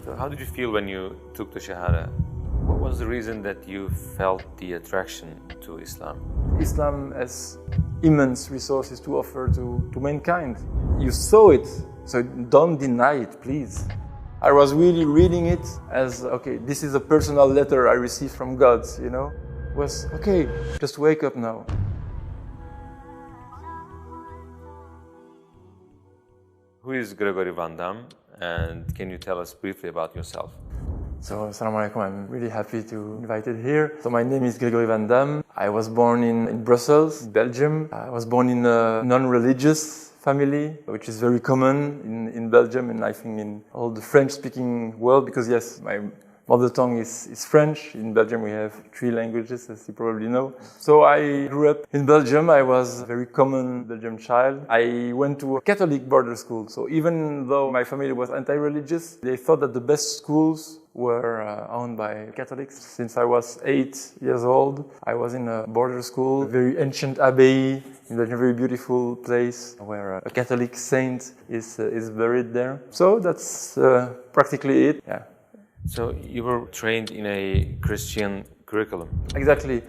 So how did you feel when you took the Shahada? What was the reason that you felt the attraction to Islam? Islam has immense resources to offer to mankind. You saw it, so don't deny it, please. I was really reading it as, okay, this is a personal letter I received from God, you know? It was, okay, just wake up now. Who is Gregory Van Dam, and can you tell us briefly about yourself? So, assalamu alaikum, I'm really happy to be invited here. So my name is Gregory Van Dam. I was born in Brussels, Belgium. I was born in a non-religious family, which is very common in Belgium and I think in all the French-speaking world, because yes, my mother tongue is French. In Belgium we have 3 languages, as you probably know. So I grew up in Belgium. I was a very common Belgian child. I went to a Catholic border school. So even though my family was anti-religious, they thought that the best schools were owned by Catholics. Since I was 8 years old, I was in a border school, a very ancient abbey, in a very beautiful place where a Catholic saint is buried there. So that's practically it. Yeah. So you were trained in a Christian curriculum? Exactly.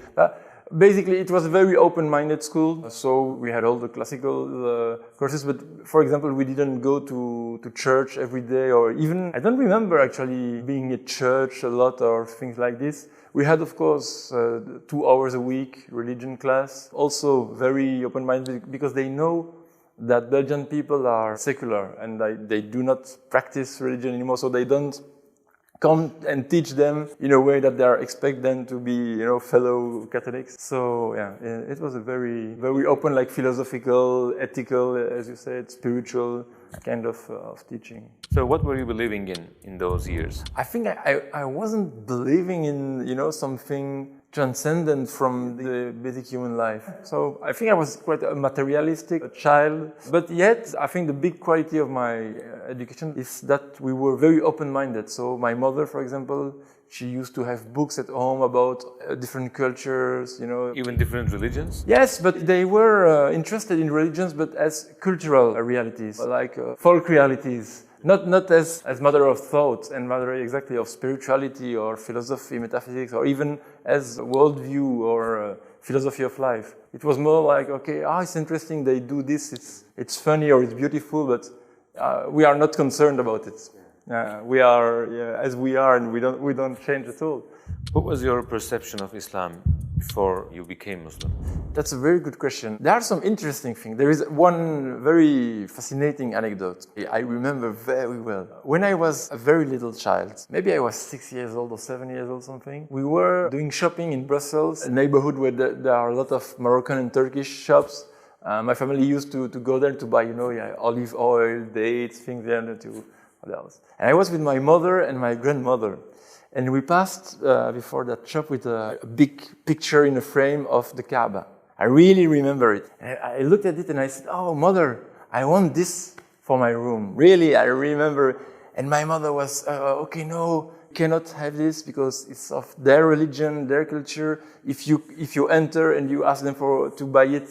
Basically, it was a very open-minded school. So we had all the classical courses, but for example, we didn't go to church every day, or even, I don't remember actually being at church a lot or things like this. We had, of course, 2 hours a week religion class, also very open-minded because they know that Belgian people are secular and they do not practice religion anymore, so they don't come and teach them in a way that they expect them to be, you know, fellow Catholics. So yeah, it was a very, very open, like philosophical, ethical, as you said, spiritual kind of teaching. So what were you believing in those years? I think I wasn't believing in, you know, something transcendent from the basic human life. So I think I was quite a materialistic child, but yet I think the big quality of my education is that we were very open-minded. So my mother, for example, she used to have books at home about different cultures, you know. Even different religions? Yes, but they were interested in religions, but as cultural realities, like folk realities. Not as matter of thought and matter exactly of spirituality or philosophy, metaphysics, or even as worldview or philosophy of life. It was more like, okay, it's interesting, they do this, it's funny or it's beautiful, but we are not concerned about it. We are as we are, and we don't change at all. What was your perception of Islam before you became Muslim? That's a very good question. There are some interesting things. There is one very fascinating anecdote I remember very well. When I was a very little child, maybe I was 6 years old or 7 years old, something, we were doing shopping in Brussels, a neighborhood where there are a lot of Moroccan and Turkish shops. My family used to go there to buy, you know, olive oil, dates, things there to what else. And I was with my mother and my grandmother. And we passed before that shop with a big picture in a frame of the Kaaba. I really remember it. And I looked at it and I said, "Oh, mother, I want this for my room." Really, I remember. And my mother was, "Okay, no, you cannot have this because it's of their religion, their culture. If you enter and you ask them to buy it,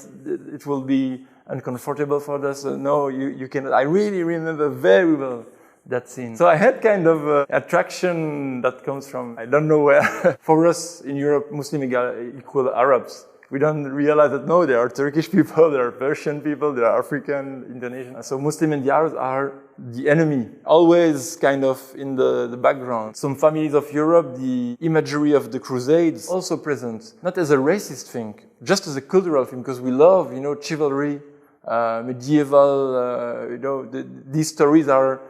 it will be uncomfortable for us. So no, you cannot." I really remember very well that scene. So I had kind of attraction that comes from, I don't know where. For us in Europe, Muslim equal Arabs. We don't realize that, no, there are Turkish people, there are Persian people, there are African, Indonesian. So Muslim and the Arabs are the enemy, always kind of in the background. Some families of Europe, the imagery of the Crusades also present, not as a racist thing, just as a cultural thing, because we love, you know, chivalry, medieval, you know, these stories are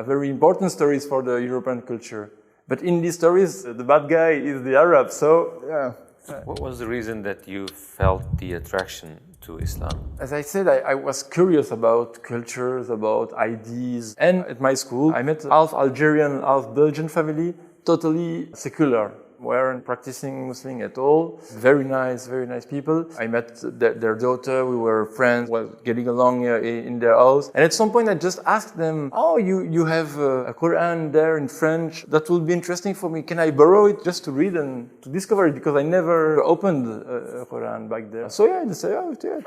very important stories for the European culture. But in these stories, the bad guy is the Arab, so yeah. What was the reason that you felt the attraction to Islam? As I said, I was curious about cultures, about ideas. And at my school, I met half Algerian, half Belgian family, totally secular. Weren't practicing Muslim at all. Very nice people. I met their daughter, we were friends, getting along in their house. And at some point I just asked them, "Oh, you have a Quran there in French. That would be interesting for me. Can I borrow it just to read and to discover it? Because I never opened a Quran back there." So yeah, they say, "Oh, yeah,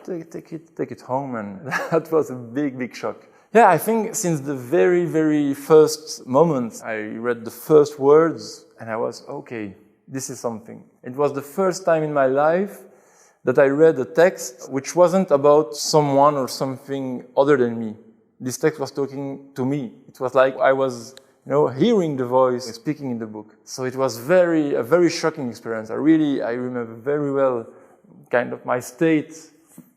take it home." And that was a big shock. Yeah, I think since the very, very first moment, I read the first words and I was, okay, this is something. It was the first time in my life that I read a text which wasn't about someone or something other than me. This text was talking to me. It was like I was, hearing the voice speaking in the book. So it was a very shocking experience. I remember very well kind of my state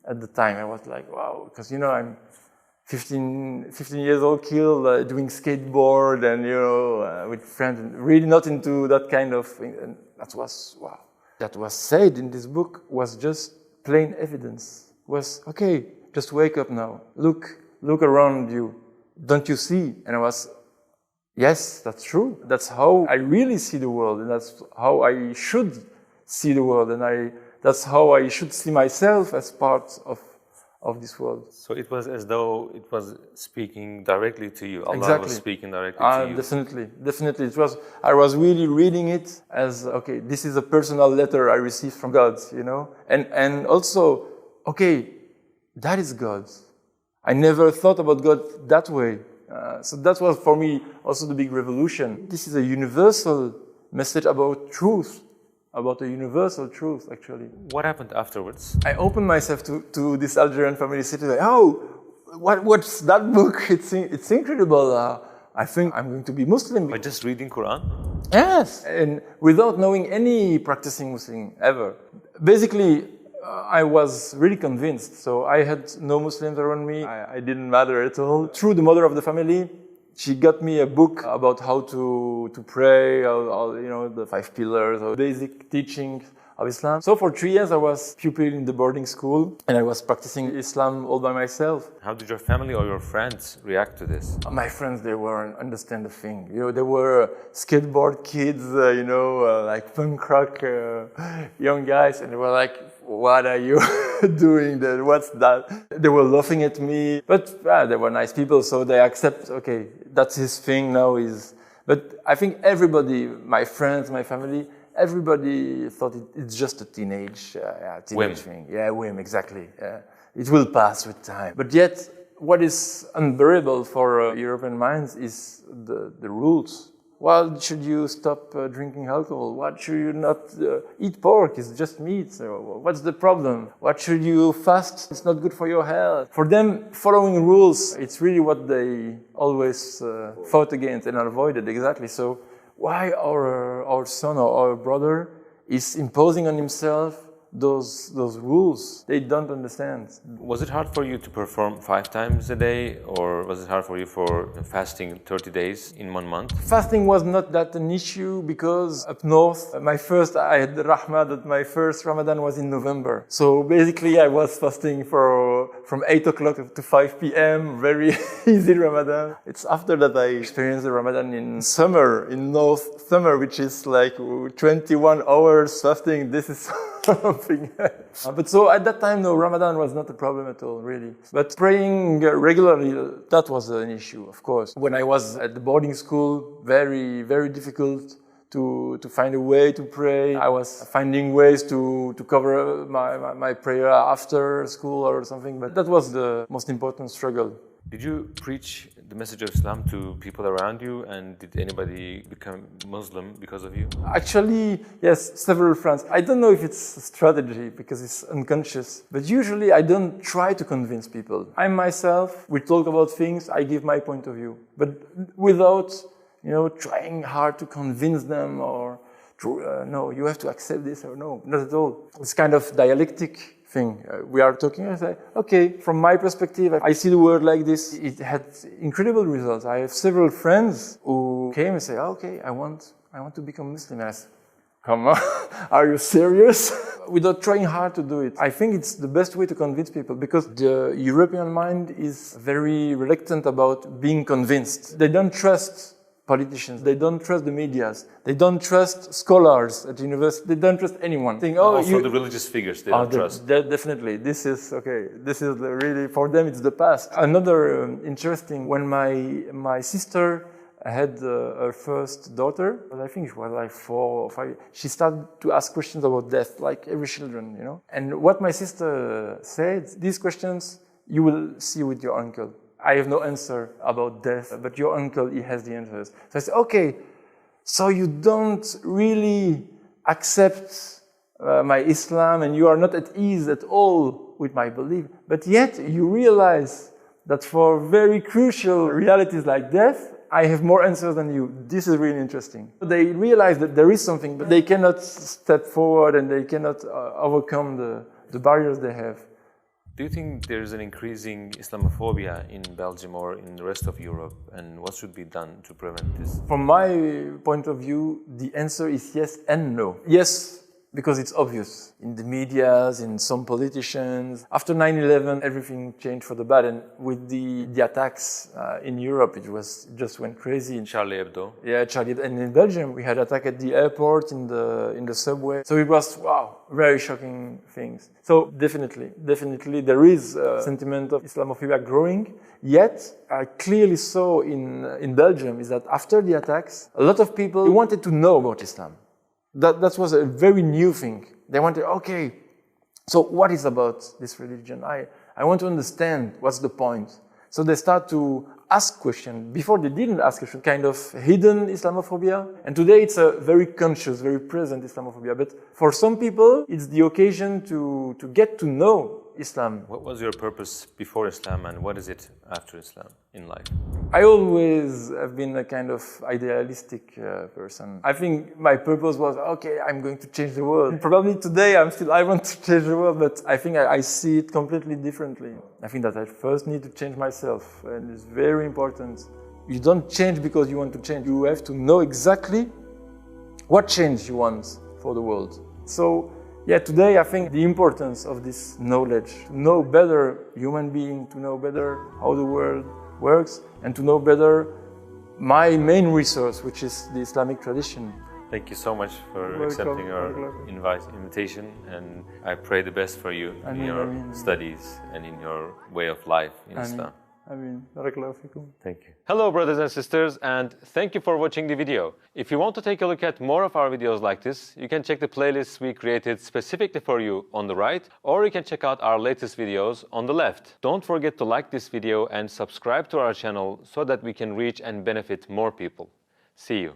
at the time. I was like, wow, because, I'm 15 years old, kid, doing skateboard and, with friends, really not into that kind of thing. And that was, wow. That was said in this book was just plain evidence. Was, okay, just wake up now. Look around you. Don't you see? And I was, yes, that's true. That's how I really see the world. And that's how I should see the world. And that's how I should see myself as part of this world. So it was as though it was speaking directly to you. Allah Exactly. was speaking directly to you. Definitely. I was really reading it as, okay, this is a personal letter I received from God, And also, okay, that is God. I never thought about God that way. So that was for me also the big revolution. This is a universal message about truth. About a universal truth, actually. What happened afterwards? I opened myself to this Algerian family city. Like, oh, what's that book? It's incredible. I think I'm going to be Muslim. By just reading Quran? Yes, and without knowing any practicing Muslim ever. Basically, I was really convinced. So I had no Muslims around me. I didn't matter at all. Through the mother of the family, she got me a book about how to pray, the 5 pillars, or basic teachings of Islam. So for 3 years I was pupil in the boarding school and I was practicing Islam all by myself. How did your family or your friends react to this? My friends, they weren't understand the thing. They were skateboard kids, like punk rock young guys, and they were like, what are you doing there? What's that? They were laughing at me, but they were nice people, so they accept, okay, that's his thing now. But I think everybody, my friends, my family, everybody thought it's just a teenage whim. thing. Yeah, whim, exactly. It will pass with time. But yet, what is unbearable for European minds is the rules. Why should you stop drinking alcohol? Why should you not eat pork? It's just meat. So what's the problem? What should you fast? It's not good for your health. For them, following rules, it's really what they always fought against and avoided, exactly. So why our son or our brother is imposing on himself those rules? They don't understand. Was it hard for you to perform 5 times a day, or was it hard for you for fasting 30 days in 1 month? Fasting was not that an issue because up north, I had the rahmah that my first Ramadan was in November. So basically I was fasting from 8 o'clock to 5 p.m. Very easy Ramadan. It's after that I experienced the Ramadan in summer, in North summer, which is like 21 hours fasting. This is something. But so at that time, no, Ramadan was not a problem at all, really. But praying regularly, that was an issue, of course. When I was at the boarding school, very, very difficult to find a way to pray. I was finding ways to cover my prayer after school or something, but that was the most important struggle. Did you preach the message of Islam to people around you, and did anybody become Muslim because of you? Actually, yes, several friends. I don't know if it's a strategy because it's unconscious, but usually I don't try to convince people. I myself, we talk about things, I give my point of view, but without, trying hard to convince them or, no, you have to accept this or no, not at all. It's kind of dialectic thing. We are talking, I say, okay, from my perspective, I see the world like this. It had incredible results. I have several friends who came and say, okay, I want to become Muslim. And I said, come on, are you serious? Without trying hard to do it. I think it's the best way to convince people because the European mind is very reluctant about being convinced. They don't trust politicians, they don't trust the medias, they don't trust scholars at university, they don't trust anyone. Also the religious figures they don't trust. Definitely, this is really, for them it's the past. Another interesting, when my sister had her first daughter, I think she was like 4 or 5, she started to ask questions about death, like every children, And what my sister said, these questions you will see with your uncle. I have no answer about death, but your uncle, he has the answers. So I said, okay, so you don't really accept my Islam and you are not at ease at all with my belief, but yet you realize that for very crucial realities like death, I have more answers than you. This is really interesting. They realize that there is something, but they cannot step forward and they cannot overcome the barriers they have. Do you think there is an increasing Islamophobia in Belgium or in the rest of Europe? And what should be done to prevent this? From my point of view, the answer is yes and no. Yes, because it's obvious in the medias, in some politicians. After 9/11, everything changed for the bad, and with the attacks in Europe, it just went crazy. Charlie Hebdo. Yeah, Charlie. And in Belgium, we had attack at the airport, in the subway. So it was very shocking things. So definitely, there is a sentiment of Islamophobia growing. Yet, I clearly saw in Belgium is that after the attacks, a lot of people wanted to know about Islam. That was a very new thing. They wanted, okay, so what is about this religion? I want to understand what's the point. So they start to ask questions. Before they didn't ask questions, kind of hidden Islamophobia. And today it's a very conscious, very present Islamophobia. But for some people, it's the occasion to get to know Islam. What was your purpose before Islam and what is it after Islam in life? I always have been a kind of idealistic person. I think my purpose was, okay, I'm going to change the world. Probably today I want to change the world, but I think I see it completely differently. I think that I first need to change myself, and it's very important. You don't change because you want to change. You have to know exactly what change you want for the world. So, yeah, today I think the importance of this knowledge, to know better human being, to know better how the world works, and to know better my main resource, which is the Islamic tradition. Thank you so much for accepting our invitation, and I pray the best for you in your studies and in your way of life in Islam. Thank you. Hello brothers and sisters, and thank you for watching the video. If you want to take a look at more of our videos like this, you can check the playlists we created specifically for you on the right, or you can check out our latest videos on the left. Don't forget to like this video and subscribe to our channel so that we can reach and benefit more people. See you.